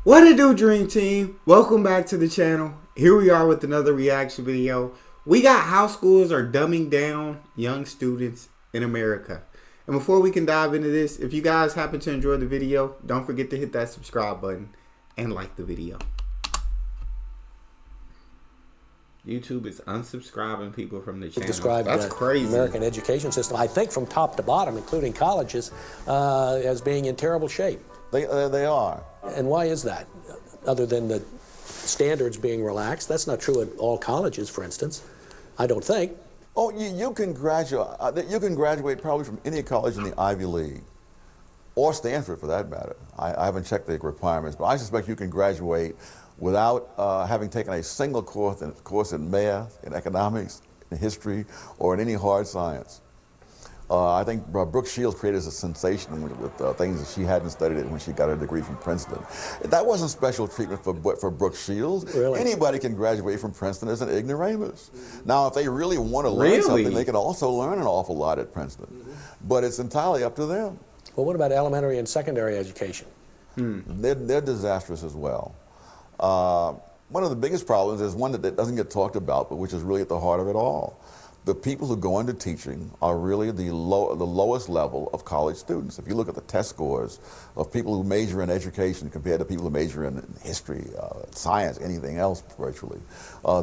What it do, Dream Team? Welcome back to the channel. Here we are with another reaction video. We got how schools are dumbing down young students in America. And before we can dive into this, if you guys happen to enjoy the video, don't forget to hit that subscribe button and like the video. YouTube is unsubscribing people from the channel. Described That's crazy. American education system, I think from top to bottom, including colleges, as being in terrible shape. They are. And why is that? Other than the standards being relaxed, that's not true at all colleges, for instance. I don't think. Oh, you can graduate. You can graduate probably from any college in the Ivy League, or Stanford for that matter. I haven't checked the requirements, but I suspect you can graduate without having taken a single course in math, in economics, in history, or in any hard science. I think Brooke Shields created a sensation with things that she hadn't studied when she got her degree from Princeton. That wasn't special treatment for Brooke Shields. Really? Anybody can graduate from Princeton as an ignoramus. Now, if they really want to learn something, they can also learn an awful lot at Princeton. But it's entirely up to them. Well, what about elementary and secondary education? They're disastrous as well. One of the biggest problems is one that doesn't get talked about, but which is really at the heart of it all. The people who go into teaching are really the lowest level of college students. If you look at the test scores of people who major in education compared to people who major in history, science, anything else virtually,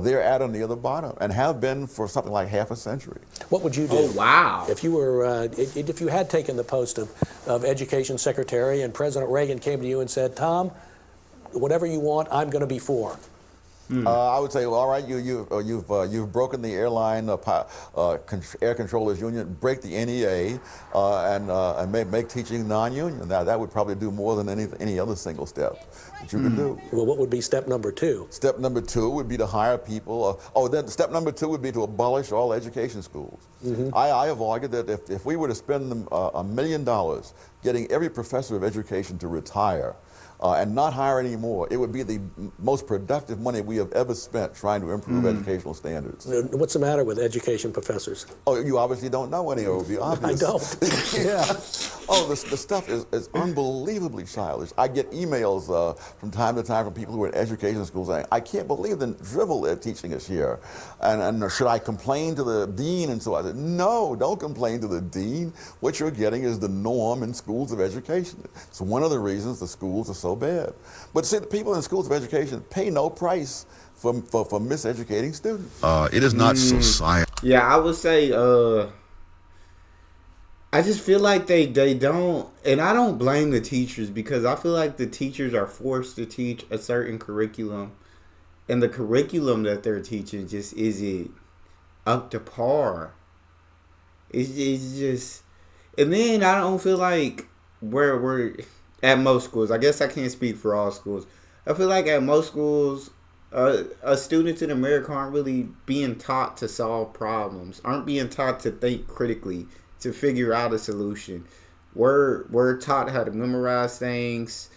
they're at or near the bottom and have been for something like half a century. What would you do? Oh, wow. If you were, if you had taken the post of Education Secretary and President Reagan came to you and said, Tom, whatever you want, I'm going to be for. I would say, well, all right, you've broken the airline air controllers union, break the NEA, and make teaching non-union. Now that would probably do more than any other single step that you could do. Well, what would be step number two? Step number two would be to hire people. Then step number two would be to abolish all education schools. I have argued that if we were to spend $1 million getting every professor of education to retire, and not hire any more, it would be the most productive money we have ever spent trying to improve educational standards. What's the matter with education professors? Oh, you obviously don't know any, it would be obvious. I don't. Yeah. Oh, the stuff is unbelievably childish. I get emails from time to time from people who are in education schools saying, I can't believe the drivel they're teaching us here. And should I complain to the dean? And so I said, no, don't complain to the dean. What you're getting is the norm in schools of education. It's one of the reasons the schools are so bad. But see, the people in schools of education pay no price for miseducating students. It is not society. Yeah, I would say, I just feel like they don't, and I don't blame the teachers because I feel like the teachers are forced to teach a certain curriculum, and the curriculum that they're teaching just isn't up to par. It's just, and then I don't feel like we're at most schools. I guess I can't speak for all schools. I feel like at most schools, students in America aren't really being taught to solve problems, aren't being taught to think critically, to figure out a solution. We're taught how to memorize things,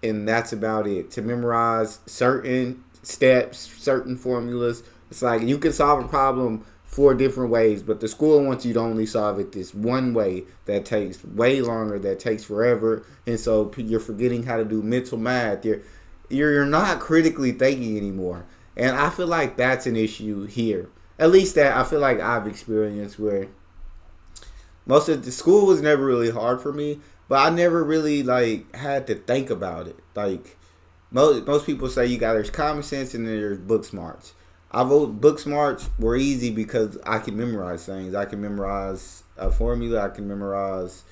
and that's about it. To memorize certain steps, certain formulas. It's like you can solve a problem 4 different ways, but the school wants you to only solve it this one way that takes way longer, that takes forever, and so you're forgetting how to do mental math. You're not critically thinking anymore, and I feel like that's an issue here. At least that I feel like I've experienced, where most of the school was never really hard for me, but I never really had to think about it. Like most people say, there's common sense and then there's book smarts. I vote book smarts were easy because I can memorize things. I can memorize a formula. I can memorize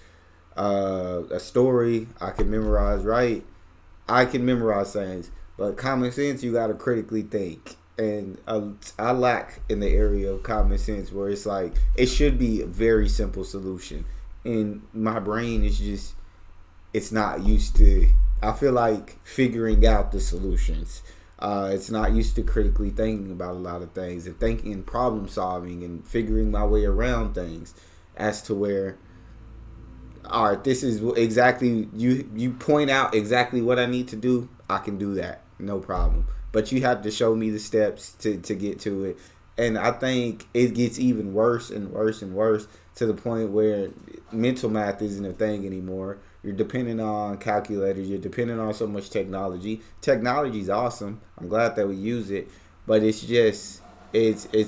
a story. I can memorize, right? I can memorize things. But common sense, you got to critically think. And I lack in the area of common sense, where it's like it should be a very simple solution. And my brain is just, it's not used to, I feel like, figuring out the solutions. It's not used to critically thinking about a lot of things and thinking and problem solving and figuring my way around things, as to where, all right, this is exactly, you point out exactly what I need to do, I can do that, no problem. But you have to show me the steps to get to it. And I think it gets even worse and worse and worse, to the point where mental math isn't a thing anymore. You're depending on calculators. You're depending on so much technology. Technology's awesome. I'm glad that we use it, but it's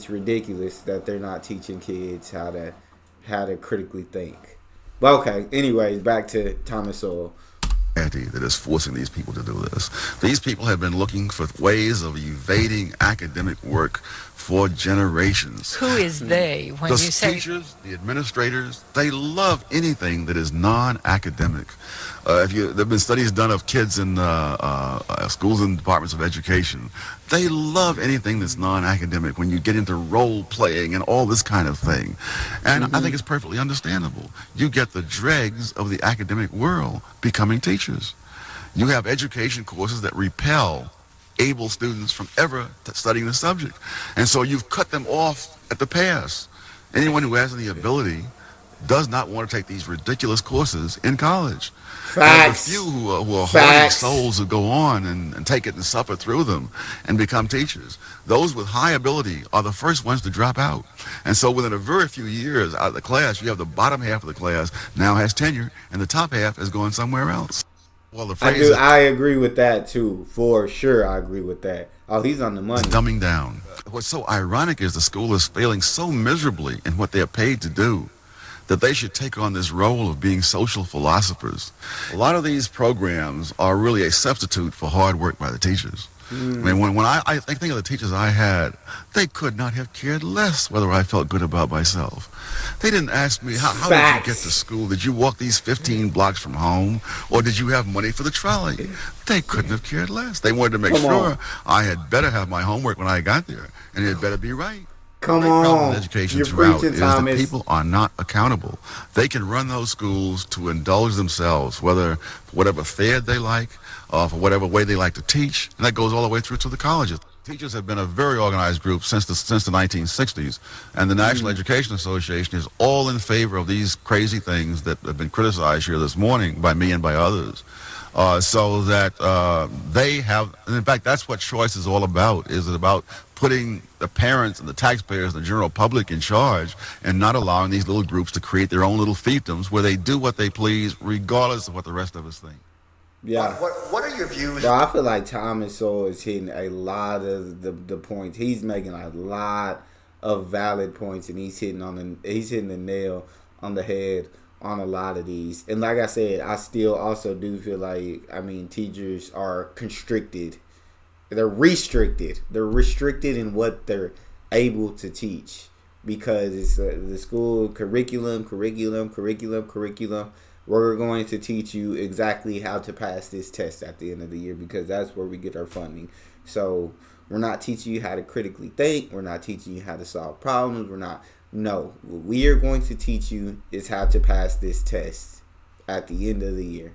ridiculous that they're not teaching kids how to critically think. But okay, anyways, back to Thomas Sowell. That is forcing these people to do this. These people have been looking for ways of evading academic work for generations. Who is they when The you say teachers, the administrators, they love anything that is non-academic. There have been studies done of kids in schools and departments of education. They love anything that's non-academic when you get into role playing and all this kind of thing. And I think it's perfectly understandable. You get the dregs of the academic world becoming teachers. You have education courses that repel able students from ever studying the subject. And so you've cut them off at the pass. Anyone who has any ability does not want to take these ridiculous courses in college. Facts. The few who are hardy Facts. souls who go on and take it and suffer through them and become teachers, those with high ability are the first ones to drop out. And so within a very few years out of the class, you have the bottom half of the class now has tenure, and the top half is going somewhere else. Well, the phrase I agree with that too, for sure. I agree with that. Oh, he's on the money. dumbing down. What's so ironic is the school is failing so miserably in what they're paid to do that they should take on this role of being social philosophers. A lot of these programs are really a substitute for hard work by the teachers. I mean, when I think of the teachers I had, they could not have cared less whether I felt good about myself. They didn't ask me, how did you get to school? Did you walk these 15 blocks from home? Or did you have money for the trolley? They couldn't have cared less. They wanted to make sure I had better have my homework when I got there, and it had better be right. Come The problem on. with education You're throughout preaching, is that Thomas. people are not accountable. They can run those schools to indulge themselves, whether for whatever fad they like, or for whatever way they like to teach, and that goes all the way through to the colleges. Teachers have been a very organized group since the 1960s, and the National Education Association is all in favor of these crazy things that have been criticized here this morning by me and by others. So that they have, and in fact, that's what choice is all about. Is it about putting the parents and the taxpayers and the general public in charge and not allowing these little groups to create their own little fiefdoms where they do what they please regardless of what the rest of us think? Yeah. What are your views? Well, I feel like Thomas Sowell is hitting a lot of the points. He's making a lot of valid points, and he's hitting the nail on the head on a lot of these. And like I said, I still also do feel like, teachers are constricted. They're restricted. They're restricted in what they're able to teach because it's the school curriculum. We're going to teach you exactly how to pass this test at the end of the year because that's where we get our funding. So we're not teaching you how to critically think. We're not teaching you how to solve problems. No, what we are going to teach you is how to pass this test at the end of the year.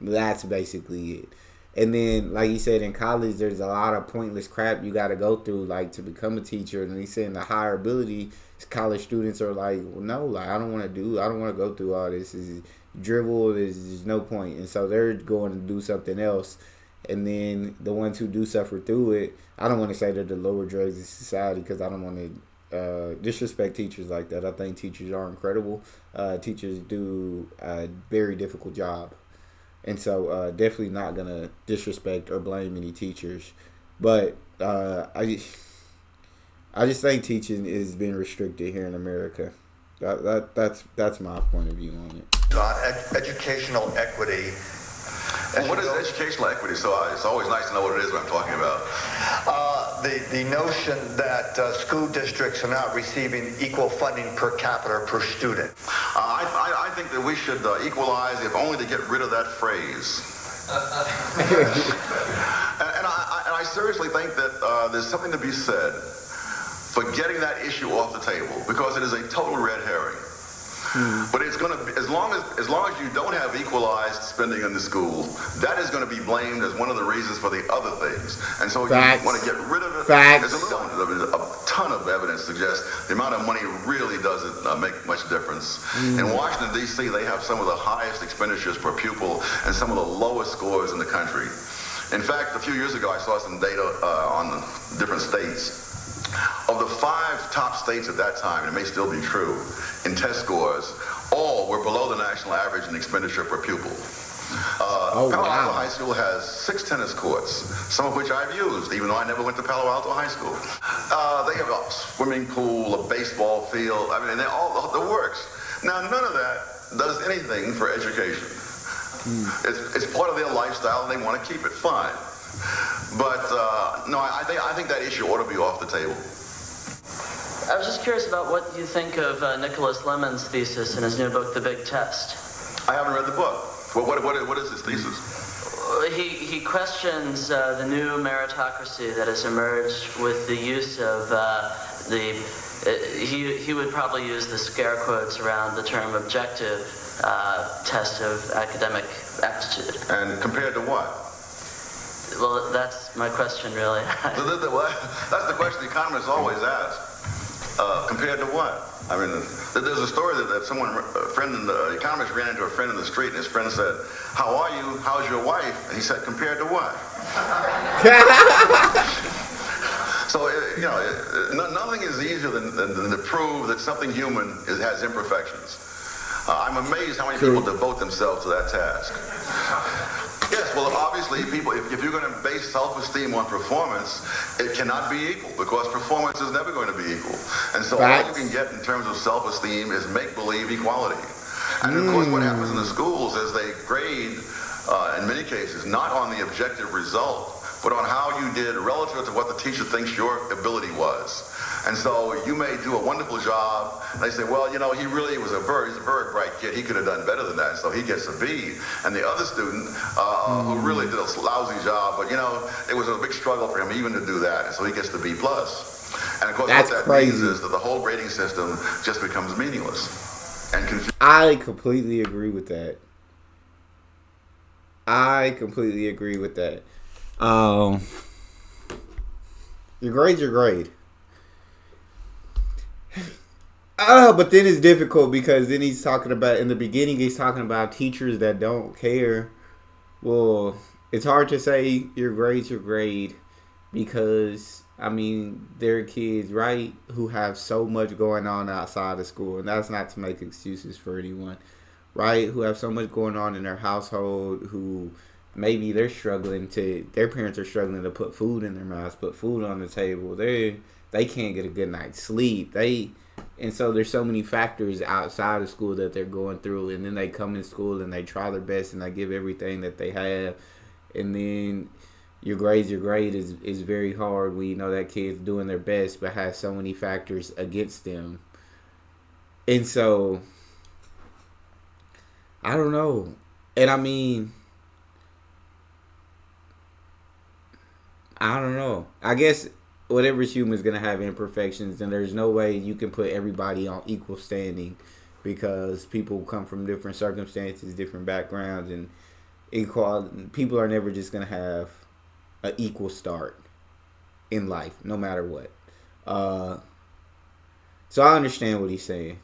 That's basically it. And then, like you said, in college, there's a lot of pointless crap you got to go through, like, to become a teacher. And he said the higher ability college students are like, well, no, like, I don't want to go through all this. This is dribble. There's no point. And so they're going to do something else. And then the ones who do suffer through it, I don't want to say they're the lower drugs of society because I don't want to disrespect teachers like that. I think teachers are incredible. Teachers do a very difficult job. And so definitely not going to disrespect or blame any teachers. But I just think teaching is being restricted here in America. That's my point of view on it. Educational equity. And what is educational equity? So it's always nice to know what it is what I'm talking about. The notion that school districts are not receiving equal funding per capita per student. I think that we should equalize, if only to get rid of that phrase. and I seriously think that there's something to be said for getting that issue off the table because it is a total red herring. But it's going to be, as long as you don't have equalized spending in the school, that is going to be blamed as one of the reasons for the other things. And so Facts. you want to get rid of it. Facts. A ton of evidence suggests the amount of money really doesn't make much difference. In Washington, D.C., they have some of the highest expenditures per pupil and some of the lowest scores in the country. In fact, a few years ago, I saw some data on the different states. Of the 5 top states at that time, and it may still be true, in test scores, all were below the national average in expenditure per pupil. Palo Alto High School has 6 tennis courts, some of which I've used, even though I never went to Palo Alto High School. They have a swimming pool, a baseball field. I mean, they're all the works. Now, none of that does anything for education. It's part of their lifestyle, and they want to keep it. Fine. But no, I think that issue ought to be off the table. I was just curious about what you think of Nicholas Lemon's thesis in his new book, The Big Test. I haven't read the book. Well, what is his thesis? He questions the new meritocracy that has emerged with the use of he would probably use the scare quotes around the term objective test of academic aptitude. And compared to what? Well, that's my question, really. That's the question the economists always ask. Compared to what? I mean, there's a story that the economist ran into a friend in the street, and his friend said, "How are you? How's your wife?" And he said, "Compared to what?" So, nothing is easier than to prove that something human has imperfections. I'm amazed how many people devote themselves to that task. Yes, well, obviously, people, if you're going to base self-esteem on performance, it cannot be equal, because performance is never going to be equal. And so all you can get in terms of self-esteem is make-believe equality. And of course, what happens in the schools is they grade, in many cases, not on the objective result, but on how you did relative to what the teacher thinks your ability was. And so you may do a wonderful job, and they say, well, he's a very bright kid. He could have done better than that, so he gets a B. And the other student, who really did a lousy job, but, it was a big struggle for him even to do that, and so he gets the B+. And of course, what that means is that the whole grading system just becomes meaningless and confusing. I completely agree with that. Your grade's your grade. But then it's difficult, because then he's talking about, in the beginning, he's talking about teachers that don't care. Well, it's hard to say your grade's your grade, because, there are kids, right, who have so much going on outside of school, and that's not to make excuses for anyone, right, who have so much going on in their household, who maybe their parents are struggling to put food in their mouths, put food on the table. They can't get a good night's sleep. And so there's so many factors outside of school that they're going through, and then they come in school and they try their best and they give everything that they have, and then your grade is very hard when you know that kid's doing their best but has so many factors against them. And so I don't know. And I don't know. I guess whatever's human is going to have imperfections, and there's no way you can put everybody on equal standing, because people come from different circumstances, different backgrounds, and people are never just going to have an equal start in life, no matter what. So I understand what he's saying.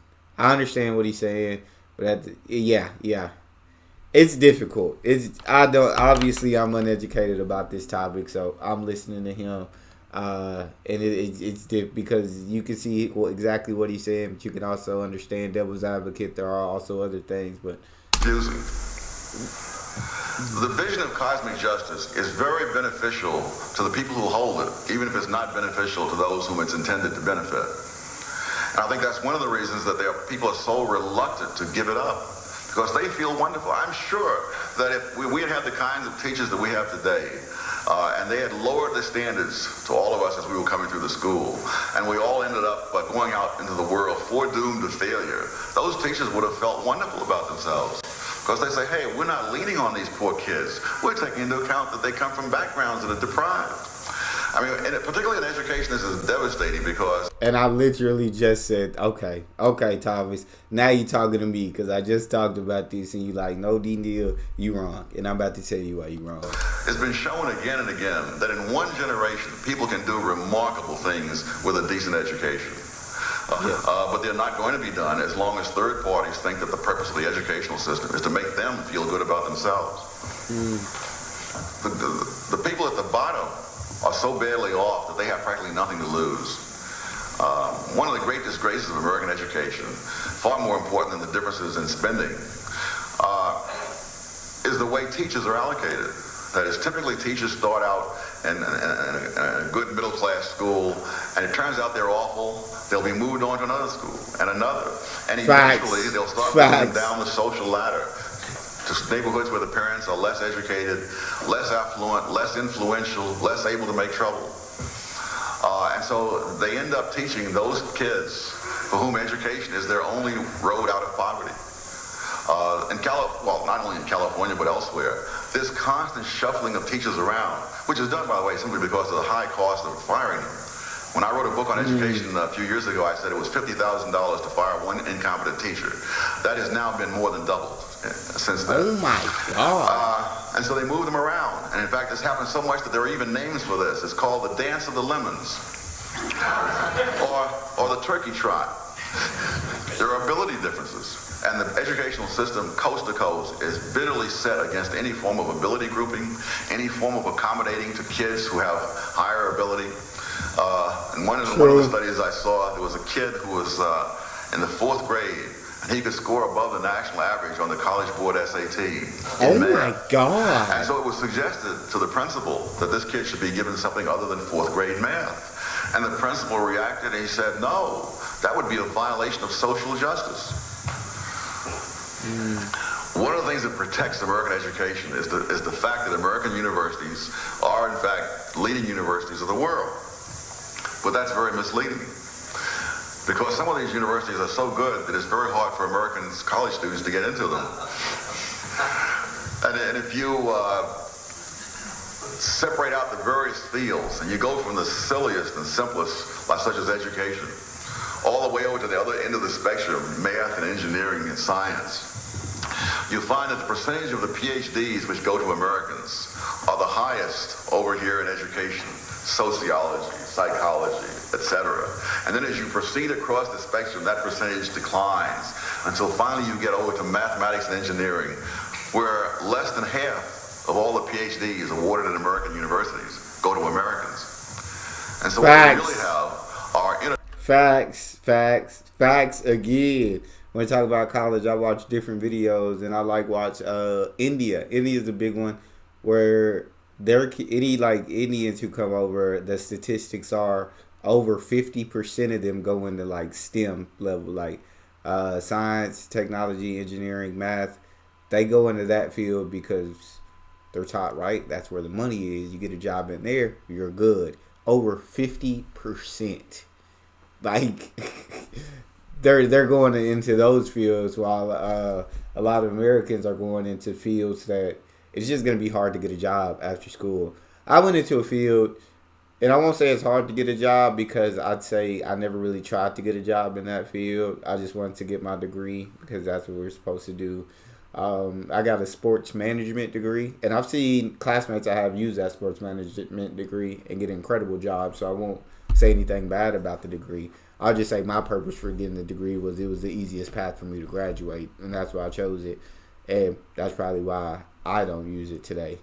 But it's difficult. I'm uneducated about this topic, so I'm listening to him. And it's because you can see exactly what he's saying, but you can also understand devil's advocate. There are also other things, but confusing. The vision of cosmic justice is very beneficial to the people who hold it, even if it's not beneficial to those whom it's intended to benefit. And I think that's one of the reasons that people are so reluctant to give it up, because they feel wonderful. I'm sure that if we had the kinds of teachers that we have today, and they had lowered the standards to all of us as we were coming through the school, and we all ended up going out into the world foredoomed to failure, those teachers would have felt wonderful about themselves. Because they say, hey, we're not leaning on these poor kids. We're taking into account that they come from backgrounds that are deprived. And particularly in education, this is devastating, because... And I literally just said, okay, Thomas, now you talking to me, because I just talked about this, and you like, no, Neal, you wrong. And I'm about to tell you why you wrong. It's been shown again and again that in one generation, people can do remarkable things with a decent education. But they're not going to be done as long as third parties think that the purpose of the educational system is to make them feel good about themselves. The people at the bottom are so badly off that they have practically nothing to lose. One of the great disgraces of American education, far more important than the differences in spending, is the way teachers are allocated. That is, typically teachers start out in a good middle-class school, and it turns out they're awful. They'll be moved on to another school and another, and eventually they'll start moving down the social ladder to neighborhoods where the parents are less educated, less affluent, less influential, less able to make trouble. And so they end up teaching those kids for whom education is their only road out of poverty. Well, not only in California, but elsewhere, this constant shuffling of teachers around, which is done, by the way, simply because of the high cost of firing them. When I wrote a book on education a few years ago, I said it was $50,000 to fire one incompetent teacher. That has now been more than doubled since then. Oh my God. And so they move them around. And in fact, this happens so much that there are even names for this. It's called the Dance of the Lemons or the Turkey Trot. There are ability differences. And the educational system, coast to coast, is bitterly set against any form of ability grouping, any form of accommodating to kids who have higher ability. And one of the studies I saw, there was a kid who was in the 4th grade, and he could score above the national average on the College Board SAT. Oh my God. And so it was suggested to the principal that this kid should be given something other than 4th grade math. And the principal reacted and he said, no, that would be a violation of social justice. One of the things that protects American education is the fact that American universities are, in fact, leading universities of the world. But that's very misleading, because some of these universities are so good that it's very hard for American college students to get into them. And if you separate out the various fields, and you go from the silliest and simplest, such as education, all the way over to the other end of the spectrum, math and engineering and science, you find that the percentage of the PhDs which go to Americans are the highest over here in education, sociology, psychology, etc. And then as you proceed across the spectrum, that percentage declines until finally you get over to mathematics and engineering, where less than half of all the PhDs awarded at American universities go to Americans. And so what we really have are Facts again. When I talk about college, I watch different videos, and I watch India. India is a big one where any Indians who come over, the statistics are over 50% of them go into STEM level, science, technology, engineering, math. They go into that field because they're taught, right? That's where the money is. You get a job in there, you're good. Over 50%. They're going into those fields, while a lot of Americans are going into fields that it's just going to be hard to get a job after school. I went into a field, and I won't say it's hard to get a job, because I'd say I never really tried to get a job in that field. I just wanted to get my degree because that's what we're supposed to do. I got a sports management degree, and I've seen classmates I have use that sports management degree and get incredible jobs, so I won't say anything bad about the degree. I'll just say my purpose for getting the degree was it was the easiest path for me to graduate, and that's why I chose it, and that's probably why I don't use it today.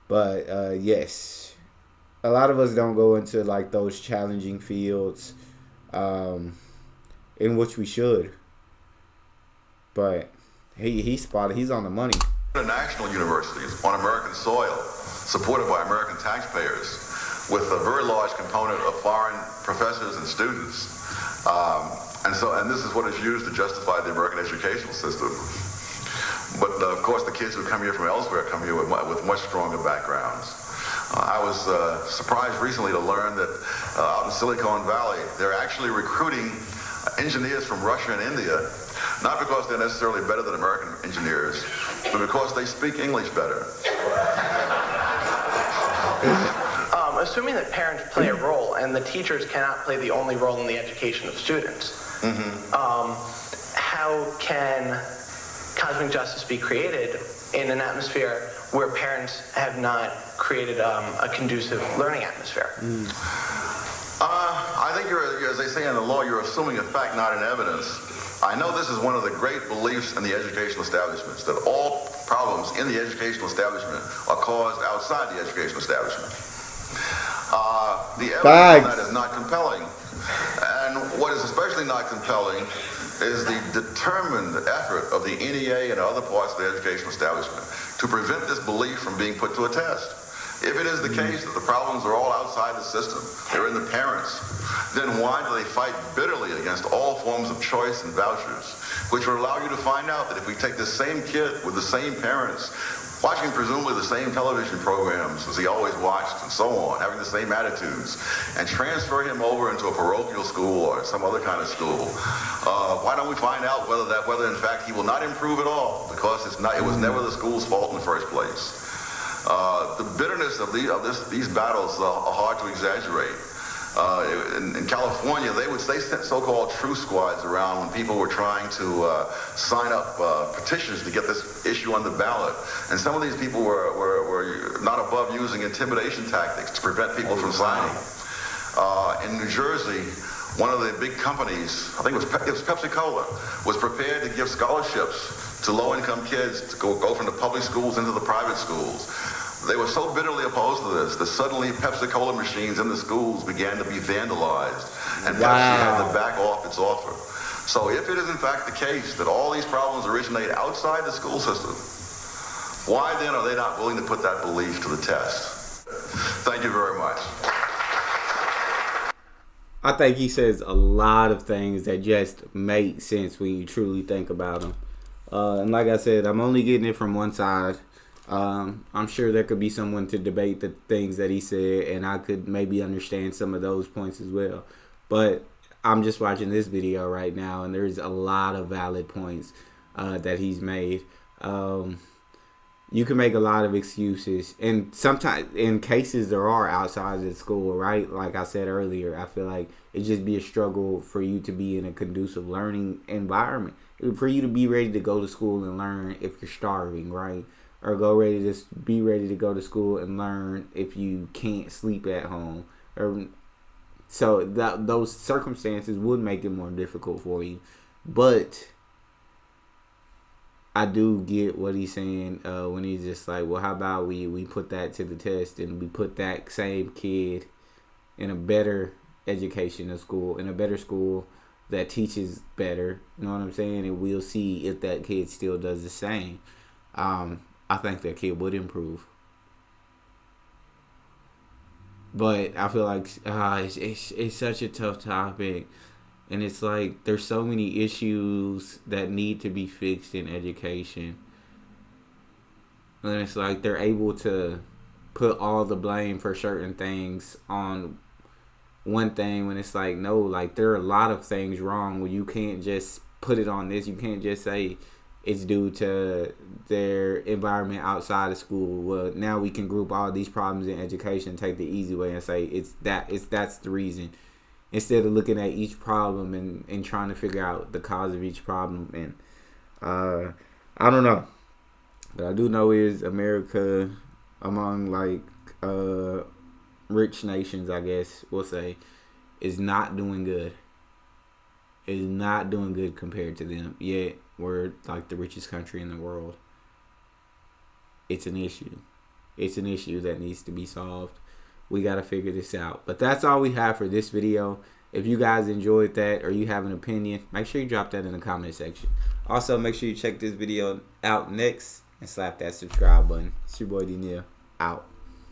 But yes, a lot of us don't go into those challenging fields, in which we should. But he's on the money. International universities on American soil, supported by American taxpayers, with a very large component of foreign professors and students. And this is what is used to justify the American educational system. But of course, the kids who come here from elsewhere come here with much stronger backgrounds. I was surprised recently to learn that out in Silicon Valley, they're actually recruiting engineers from Russia and India, not because they're necessarily better than American engineers, but because they speak English better. Assuming that parents play a role and the teachers cannot play the only role in the education of students, how can cosmic justice be created in an atmosphere where parents have not created a conducive learning atmosphere? I think as they say in the law, you're assuming a fact, not an evidence. I know this is one of the great beliefs in the educational establishments, that all problems in the educational establishment are caused outside the educational establishment. The evidence on that is not compelling. And And what is especially not compelling is the determined effort of the NEA and other parts of the educational establishment to prevent this belief from being put to a test. If it is the case that the problems are all outside the system, they're in the parents, then why do they fight bitterly against all forms of choice and vouchers, which would allow you to find out that if we take this same kid with the same parents, watching presumably the same television programs as he always watched and so on, having the same attitudes, and transfer him over into a parochial school or some other kind of school, why don't we find out whether in fact he will not improve at all, because it was never the school's fault in the first place. The bitterness of these battles are hard to exaggerate. In California, they sent so-called truth squads around when people were trying to sign up petitions to get this issue on the ballot. And some of these people were not above using intimidation tactics to prevent people from signing. In New Jersey, one of the big companies, I think it was Pepsi-Cola, was prepared to give scholarships to low-income kids to go from the public schools into the private schools. They were so bitterly opposed to this that suddenly Pepsi-Cola machines in the schools began to be vandalized, and Pepsi had to back off its offer. So if it is in fact the case that all these problems originate outside the school system, why then are they not willing to put that belief to the test? Thank you very much. I think he says a lot of things that just make sense when you truly think about them. And like I said, I'm only getting it from one side. I'm sure there could be someone to debate the things that he said, and I could maybe understand some of those points as well. But I'm just watching this video right now, and there's a lot of valid points that he's made. You can make a lot of excuses, and sometimes in cases there are outside of the school, right? Like I said earlier, I feel like it just be a struggle for you to be in a conducive learning environment, for you to be ready to go to school and learn if you're starving, right? Or be ready to go to school and learn if you can't sleep at home. Or so those circumstances would make it more difficult for you. But I do get what he's saying when he's just like, well, how about we put that to the test and we put that same kid in a better educational school, in a better school that teaches better, you know what I'm saying? And we'll see if that kid still does the same. I think that kid would improve. But I feel like it's such a tough topic. And it's like there's so many issues that need to be fixed in education. And it's like they're able to put all the blame for certain things on one thing when it's like, no, like there are a lot of things wrong where you can't just put it on this. You can't just say it's due to their environment outside of school. Well, now we can group all these problems in education, take the easy way and say that's the reason. Instead of looking at each problem and trying to figure out the cause of each problem. And I don't know. What I do know is America, among like rich nations, I guess we'll say, is not doing good. Is not doing good compared to them. Yet we're like the richest country in the world. It's an issue. It's an issue that needs to be solved. We got to figure this out. But that's all we have for this video. If you guys enjoyed that or you have an opinion, make sure you drop that in the comment section. Also, make sure you check this video out next and slap that subscribe button. It's your boy Neal. Out.